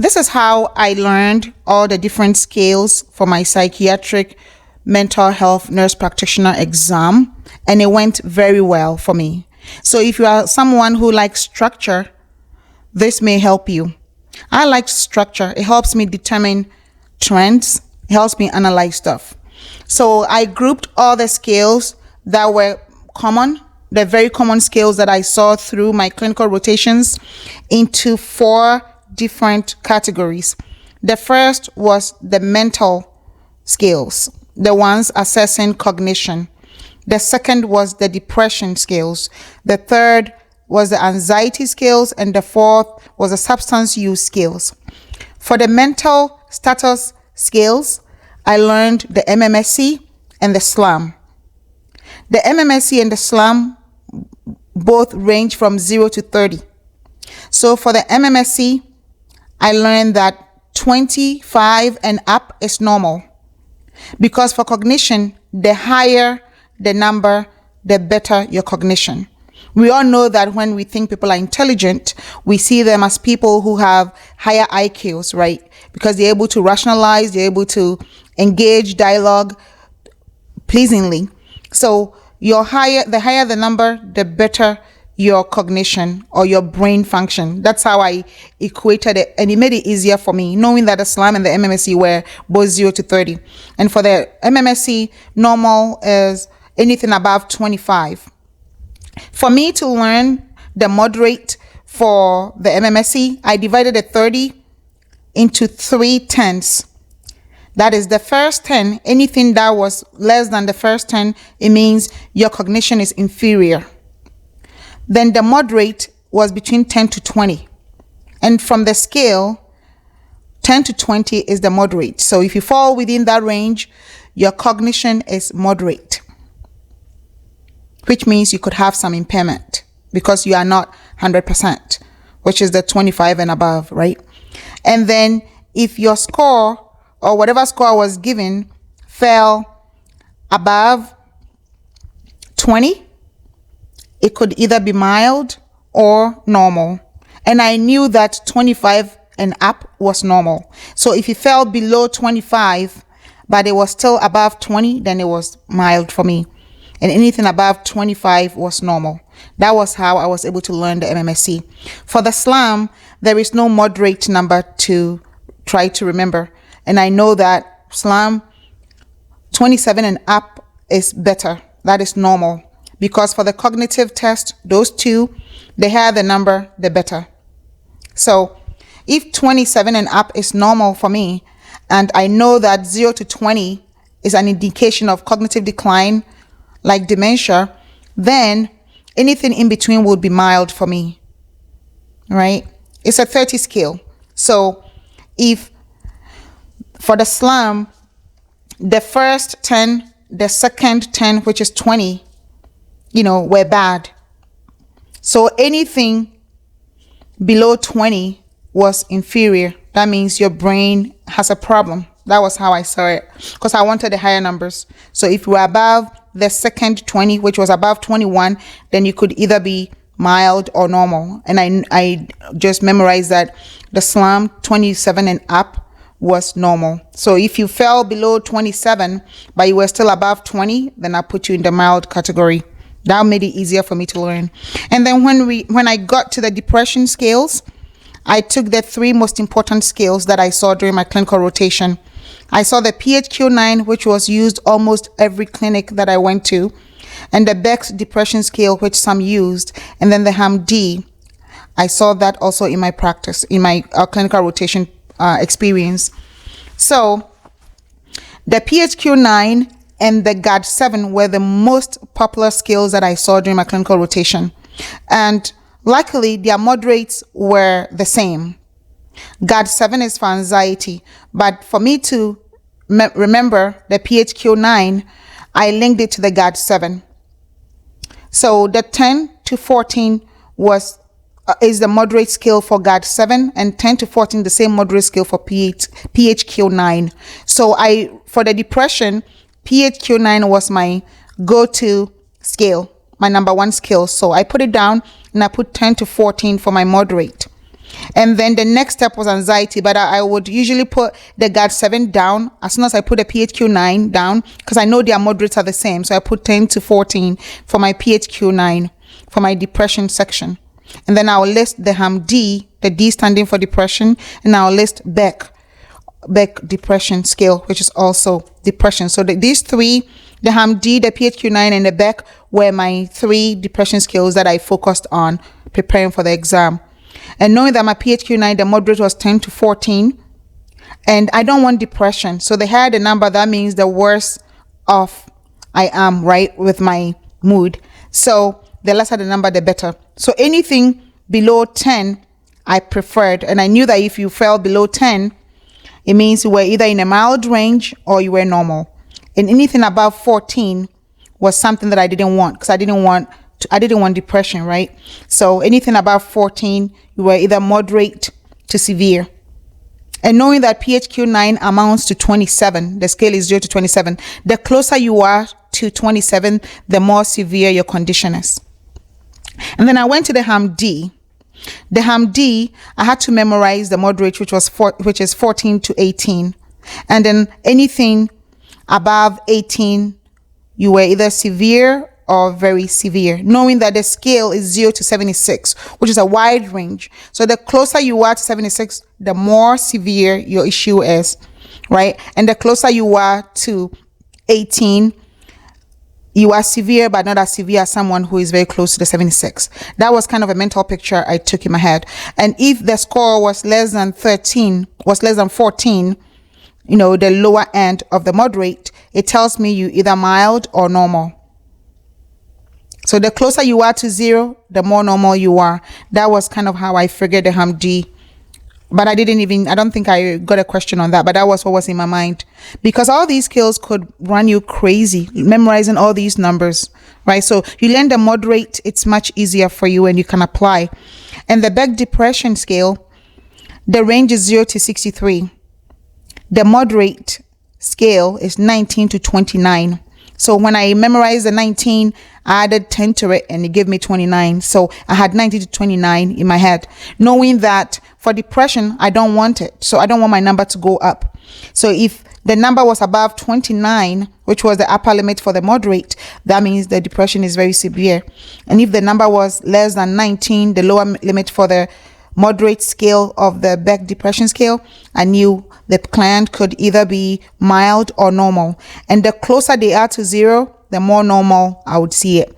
This is how I learned all the different scales for my psychiatric mental health nurse practitioner exam, and it went very well for me. So if you are someone who likes structure, this may help you. I like structure. It helps me determine trends. It helps me analyze stuff. So I grouped all the scales that were common, the very common scales that I saw through my clinical rotations, into 4 different categories. The first was the mental scales, the ones assessing cognition. The second was the depression scales. The third was the anxiety scales, and the fourth was the substance use scales. For the mental status scales, I learned the MMSE and the SLUM. The MMSE and the SLUM both range from 0 to 30. So for the MMSE, I learned that 25 and up is normal, because for cognition, the higher the number, the better your cognition. We all know that when we think people are intelligent, we see them as people who have higher IQs, right? Because they're able to rationalize, they're able to engage dialogue pleasingly. So the higher the number, the better your cognition or your brain function. That's how I equated it, and it made it easier for me, knowing that the SLUM and the MMSE were both 0 to 30. And for the MMSE, normal is anything above 25. For me to learn the moderate for the MMSE, I divided the 30 into 3 10s. That is the first 10, anything that was less than the first 10, it means your cognition is inferior. Then the moderate was between 10 to 20. And from the scale, 10 to 20 is the moderate. So if you fall within that range, your cognition is moderate, which means you could have some impairment because you are not 100%, which is the 25 and above, right? And then if your score or whatever score was given fell above 20, it could either be mild or normal. And I knew that 25 and up was normal. So if it fell below 25, but it was still above 20, then it was mild for me. And anything above 25 was normal. That was how I was able to learn the MMSE. For the SLUM, there is no moderate number to try to remember. And I know that SLUM 27 and up is better. That is normal. Because for the cognitive test, those two, the higher the number, the better. So if 27 and up is normal for me, and I know that 0 to 20 is an indication of cognitive decline, like dementia, then anything in between would be mild for me, right? It's a 30 scale. So if for the SLUM, the first 10, the second 10, which is 20, were bad. So anything below 20 was inferior. That means your brain has a problem. That was how I saw it, because I wanted the higher numbers. So if you were above the second 20, which was above 21, then you could either be mild or normal. And I just memorized that the SLUM 27 and up was normal. So if you fell below 27, but you were still above 20, then I put you in the mild category. That made it easier for me to learn. And then when I got to the depression scales, I took the 3 most important scales that I saw during my clinical rotation. I saw the PHQ-9, which was used almost every clinic that I went to, and the Beck's depression scale, which some used, and then the HAM-D. I saw that also in my practice, in my clinical rotation experience. So the PHQ-9 and the GAD-7 were the most popular scales that I saw during my clinical rotation. And luckily, their moderates were the same. GAD-7 is for anxiety, but for me to remember the PHQ-9, I linked it to the GAD-7. So the 10 to 14 is the moderate scale for GAD-7, and 10 to 14 the same moderate scale for PHQ-9. So for the depression, PHQ-9 was my go-to scale, my number 1 scale. So I put it down and I put 10 to 14 for my moderate. And then the next step was anxiety, but I would usually put the GAD 7 down as soon as I put the PHQ 9 down, because I know their moderates are the same. So I put 10 to 14 for my PHQ 9 for my depression section. And then I'll list the HAM-D, the D standing for depression, and I'll list Beck depression scale, which is also depression. So these three, the HAM-D, the PHQ 9, and the Beck, were my 3 depression scales that I focused on preparing for the exam. And knowing that my PHQ 9, the moderate was 10 to 14, and I don't want depression. So the higher the number, that means the worse off I am, right, with my mood. So the lesser the number, the better. So anything below 10, I preferred. And I knew that if you fell below 10, it means you were either in a mild range or you were normal. And anything above 14 was something that I didn't want, because I didn't want depression, right? So anything above 14, you were either moderate to severe. And knowing that PHQ 9 amounts to 27, the scale is 0 to 27, the closer you are to 27, the more severe your condition is. And then I went to the HAM-D. The HAM-D, I had to memorize the moderate, which is 14 to 18. And then anything above 18, you were either severe or very severe, knowing that the scale is 0 to 76, which is a wide range. So the closer you are to 76, the more severe your issue is, right? And the closer you are to 18, you are severe, but not as severe as someone who is very close to the 76. That was kind of a mental picture I took in my head. And if the score was less than 14, you know, the lower end of the moderate, it tells me you either mild or normal. So the closer you are to 0, the more normal you are. That was kind of how I figured the HAM-D. But I don't think I got a question on that, but that was what was in my mind. Because all these skills could run you crazy, memorizing all these numbers, right? So you learn the moderate, it's much easier for you and you can apply. And the Beck depression scale, the range is 0 to 63. The moderate scale is 19 to 29. So when I memorized the 19, I added 10 to it and it gave me 29. So I had 90 to 29 in my head, knowing that for depression, I don't want it. So I don't want my number to go up. So if the number was above 29, which was the upper limit for the moderate, that means the depression is very severe. And if the number was less than 19, the lower limit for the moderate scale of the Beck depression scale, I knew the client could either be mild or normal. And the closer they are to 0, the more normal I would see it.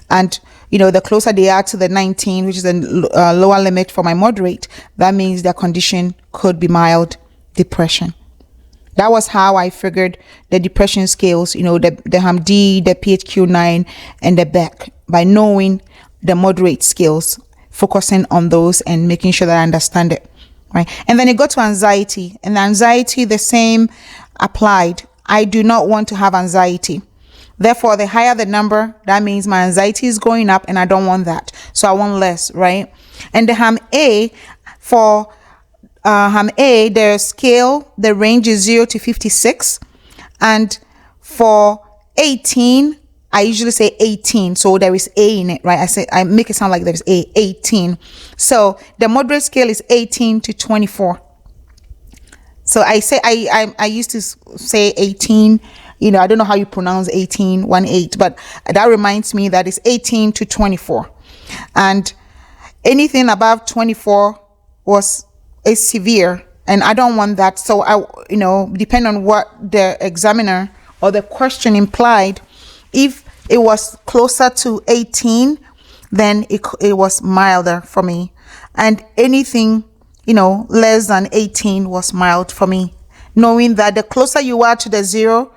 And, you know, the closer they are to the 19, which is the lower limit for my moderate, that means their condition could be mild depression. That was how I figured the depression scales, you know, the HAM-D, the PHQ 9, and the Beck, by knowing the moderate scales, focusing on those and making sure that I understand it, right? And then it got to anxiety, and anxiety, the same applied. I do not want to have anxiety. Therefore, the higher the number, that means my anxiety is going up and I don't want that. So I want less, right? And the HAM-A, for HAM-A, the scale, the range is 0 to 56. And for 18, I usually say 18. So there is A in it, right? I make it sound like there's 18. So the moderate scale is 18 to 24. So I used to say 18. You know, I don't know how you pronounce 18, 1-8, but that reminds me that it's 18 to 24. And anything above 24 is severe, and I don't want that. So depending on what the examiner or the question implied, if it was closer to 18, then it was milder for me. And anything, less than 18 was mild for me. Knowing that the closer you are to the 0,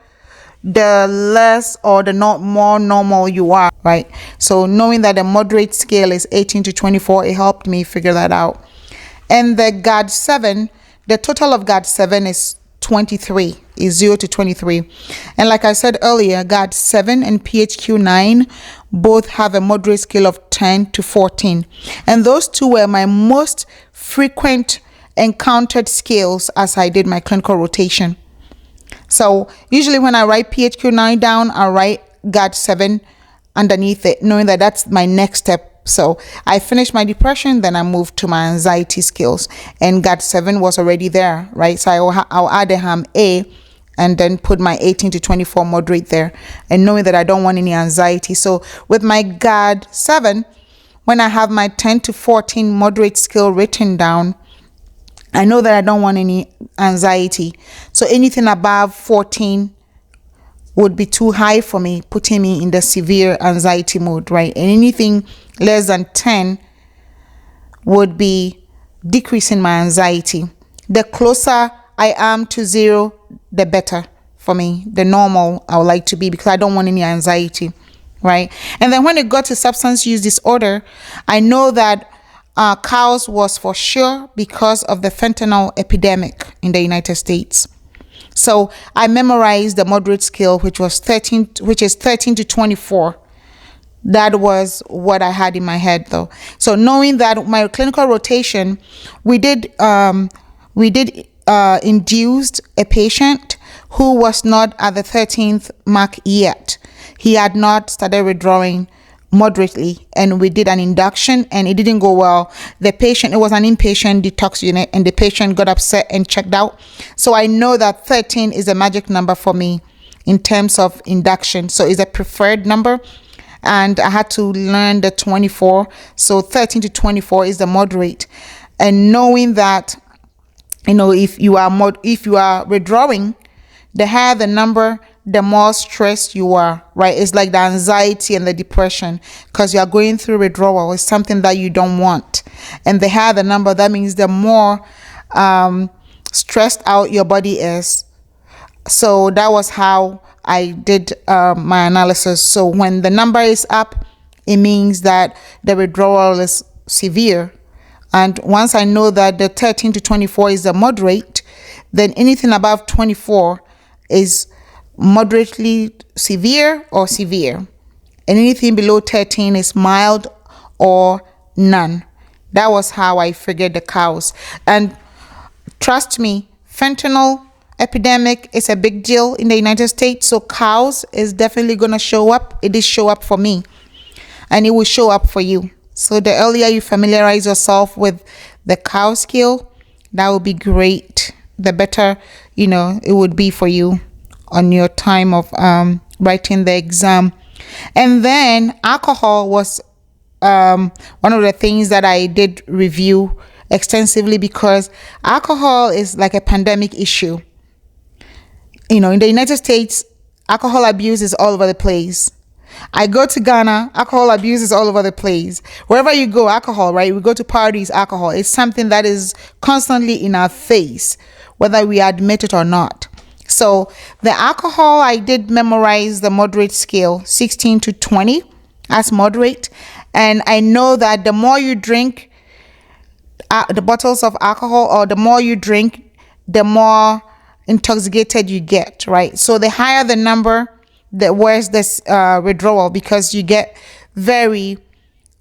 the less or the more normal you are, right? So knowing that the moderate scale is 18 to 24, it helped me figure that out. And the GAD 7, the total of GAD 7 is 23, is 0 to 23. And like I said earlier, GAD 7 and PHQ 9 both have a moderate scale of 10 to 14. And those two were my most frequent encountered scales as I did my clinical rotation. So usually when I write PHQ 9 down, I write GAD 7 underneath it, knowing that that's my next step So I finished my depression, then I moved to my anxiety skills, and GAD 7 was already there, right? So I'll add a HAM A and then put my 18 to 24 moderate there, and knowing that I don't want any anxiety. So with my GAD 7, when I have my 10 to 14 moderate skill written down, I know that I don't want any anxiety. So anything above 14 would be too high for me, putting me in the severe anxiety mode, right? And anything less than 10 would be decreasing my anxiety. The closer I am to 0, the better for me. The normal I would like to be, because I don't want any anxiety, right? And then when it got to substance use disorder, I know that cows was for sure because of the fentanyl epidemic in the United States. So I memorized the moderate scale, which is 13 to 24. That was what I had in my head, though. So knowing that my clinical rotation, we did induced a patient who was not at the 13th mark yet. He had not started withdrawing moderately, and we did an induction, and it didn't go well. The patient, it was an inpatient detox unit, and the patient got upset and checked out. So I know that 13 is a magic number for me in terms of induction. So it's a preferred number, and I had to learn the 24. So 13 to 24 is the moderate, and knowing that, if you are withdrawing, the higher the number, the more stressed you are, right? It's like the anxiety and the depression, because you are going through withdrawal. It's something that you don't want. And the higher the number, that means the more stressed out your body is. So that was how I did my analysis. So when the number is up, it means that the withdrawal is severe. And once I know that the 13 to 24 is the moderate, then anything above 24 is moderately severe or severe, and anything below 13 is mild or none. That was how I figured the cows. And trust me, fentanyl epidemic is a big deal in the United States, so cows is definitely going to show up. It did show up for me, and it will show up for you. So the earlier you familiarize yourself with the cow scale, that would be great. The better it would be for you on your time of writing the exam. And then alcohol was one of the things that I did review extensively, because alcohol is like a pandemic issue. In the United States, alcohol abuse is all over the place. I go to Ghana, alcohol abuse is all over the place. Wherever you go, alcohol, right? We go to parties, alcohol. It's something that is constantly in our face, whether we admit it or not. So the alcohol, I did memorize the moderate scale, 16 to 20 as moderate. And I know that the more you drink the bottles of alcohol, or the more you drink, the more intoxicated you get, right? So the higher the number, the worse this withdrawal, because you get very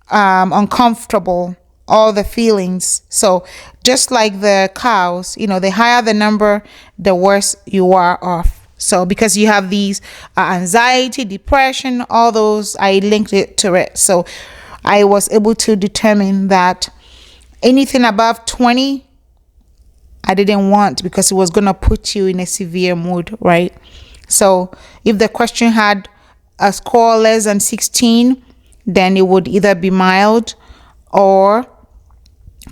uncomfortable, all the feelings. So just like the cows, the higher the number, the worse you are off. So because you have these anxiety, depression, all those, I linked it to it. So I was able to determine that anything above 20, I didn't want, because it was going to put you in a severe mood, right? So if the question had a score less than 16, then it would either be mild or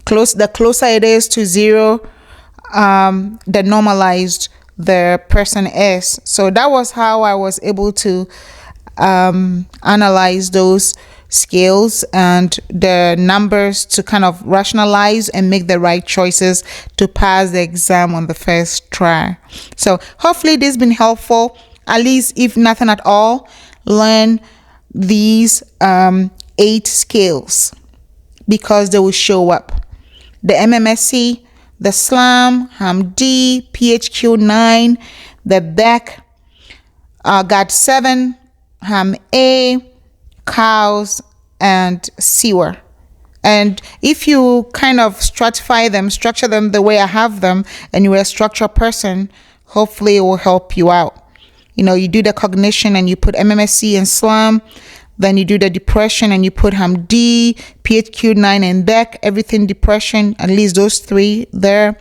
the closer it is to 0, the normalized the person is. So that was how I was able to analyze those scales and the numbers to kind of rationalize and make the right choices to pass the exam on the first try. So hopefully this has been helpful. At least, if nothing at all, learn these 8 scales, because they will show up. The MMSE, the SLUM, HAM-D, PHQ 9, the BEC, GAD 7, HAM-A, cows, and CIWA. And if you kind of stratify them, structure them the way I have them, and you're a structure person, hopefully it will help you out. You do the cognition and you put MMSE and SLUM, Then you do the depression and you put D, PHQ 9 and BEC, everything depression, at least those 3 there.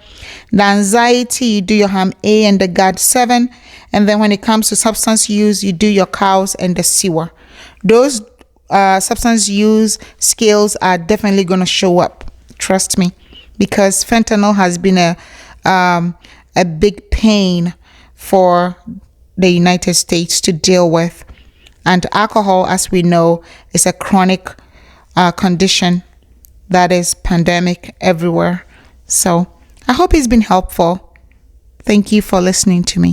The anxiety, you do your A and the GAD 7. And then when it comes to substance use, you do your COWS and the CIWA. Those substance use scales are definitely going to show up. Trust me, because fentanyl has been a big pain for the United States to deal with. And alcohol, as we know, is a chronic condition that is pandemic everywhere. So I hope it's been helpful. Thank you for listening to me.